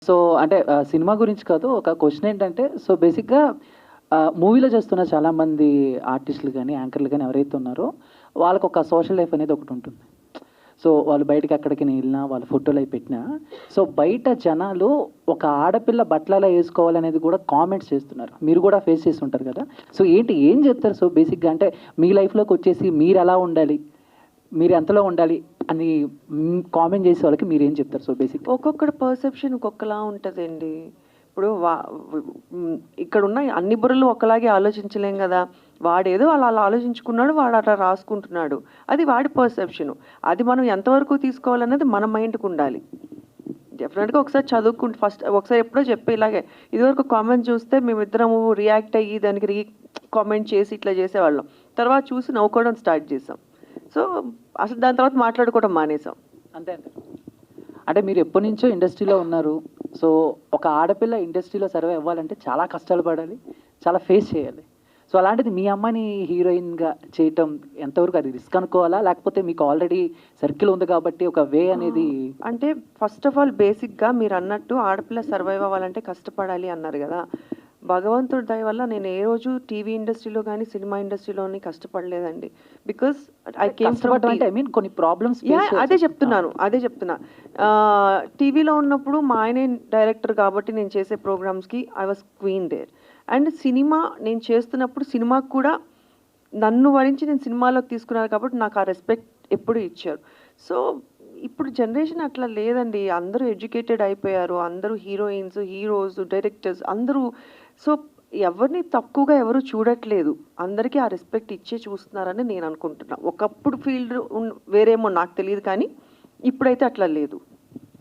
So అంటే cinema గురించి కాదు. ఒక క్వెషన్ ఏంటంటే సో బేసిక్‌గా మూవీలో చేస్తున్న చాలామంది ఆర్టిస్టులు గాని, యాంకర్‌లు గాని ఎవరైతే ఉన్నారో వాళ్ళకొక సోషల్ లైఫ్ అనేది ఒకటుంటుంది. సో వాళ్ళు బయటకి ఎక్కడికైనా ఎళ్ళినా, వాళ్ళ ఫోటోలవి పెట్టినా, సో బయట జనాలు ఒక ఆడపిల్ల బట్టలెలా ఏసుకోవాలనేది కూడా కామెంట్స్ చేస్తున్నారు. మీరు కూడా ఫేస్ చేసి ఉంటారు కదా! సో ఏం చెప్తారు సో బేసిక్‌గా అంటే మీ లైఫ్‌లోకొచ్చేసి మీరెలా ఉండాలి? మీరు ఎంతలో ఉండాలి? అని కామెంట్ చేసే వాళ్ళకి మీరేం చెప్తారు సో బేసిక్‌గా? ఒక్కొక్కడి పర్సెప్షన్ ఒక్కొక్కలా ఉంటదండి. ఇప్పుడు ఇక్కడున్న అన్ని బుర్రలు ఒకలాగే ఆలోచించలేం గదా! వాడేదో అలా ఆలోచించుకున్నాడు. వాడు అట్లా రాసుకుంటున్నాడు. అది వాడి పర్సెప్షను. అది మనం ఎంతవరకు తీసుకోవాలన్నది మన మైండ్‌కుండాలి. డెఫినెట్‌గా ఒకసారి చదువుకుంటే ఒకసారి ఎప్పుడో చెప్పా ఇలాగే. ఇదివరకు కామెంట్ చూస్తే మేమిద్దరము రియాక్ట్ అయ్యి దానికి కామెంట్ చేసి ఇట్లా చేసేవాళ్ళం. తర్వాత చూసి నవ్వుకోవడం స్టార్ట్ చేసాం. సో, అసలు దాని తర్వాత మాట్లాడుకోవడం మానేసాం. అంతే అంటారు. అంటే మీరు ఎప్పటినుంచో ఇండస్ట్రీలో ఉన్నారు. సో ఒక ఆడపిల్ల ఇండస్ట్రీలో సర్వైవ్ అవ్వాలంటే చాలా కష్టాలు పడాలి. చాలా ఫేస్ చేయాలి. సో అలాంటిది మీ అమ్మాయిని హీరోయిన్‌గా చేయటం ఎంతవరకు అది రిస్క్ అనుకోవాలా? లేకపోతే మీకు ఆల్రెడీ సర్కిల్ ఉంది కాబట్టి ఒక వే అనేది అంటే ఫస్ట్ ఆఫ్ ఆల్ బేసిక్‌గా మీరన్నట్టు ఆడపిల్ల సర్వైవ్ అవ్వాలంటే కష్టపడాలి అన్నారు గదా! భగవంతుడి దయ వల్ల నేను ఏ రోజు టీవీ ఇండస్ట్రీలో గానీ, సినిమా ఇండస్ట్రీలోని కష్టపడలేదండి. బికాజ్ ఐ కేమ్ ఫ్రమ్ కష్టపడడం అంటే ఐ మీన్ కొన్ని ప్రాబ్లమ్స్ ఫేస్ అదే చెప్తున్నా. టీవీలో ఉన్నప్పుడు మా ఆయనే డైరెక్టర్ కాబట్టి నేను చేసే ప్రోగ్రామ్స్‌కి I was queen there. And cinema నేను చేస్తున్నప్పుడు సినిమాకి కూడా నన్ను వరించి నేను సినిమాలోకి తీసుకున్నారు కాబట్టి నాకు ఆ రెస్పెక్ట్ ఎప్పుడూ ఇచ్చారు. సో, ఇప్పుడు జనరేషన్ అట్లా లేదండి. అందరూ ఎడ్యుకేటెడ్ అయిపోయారు. అందరూ హీరోయిన్స్, హీరోస్, డైరెక్టర్స్ అందరూ. సో, ఎవరిని తక్కువగా ఎవరు చూడట్లేదు. అందరికీ ఆ రెస్పెక్ట్ ఇచ్చే చూస్తున్నారని నేను అనుకుంటున్నా. ఒకప్పుడు ఫీల్డ్ వేరేమో నాకు తెలీదు కానీ, ఇప్పుడైతే అట్లా లేదు.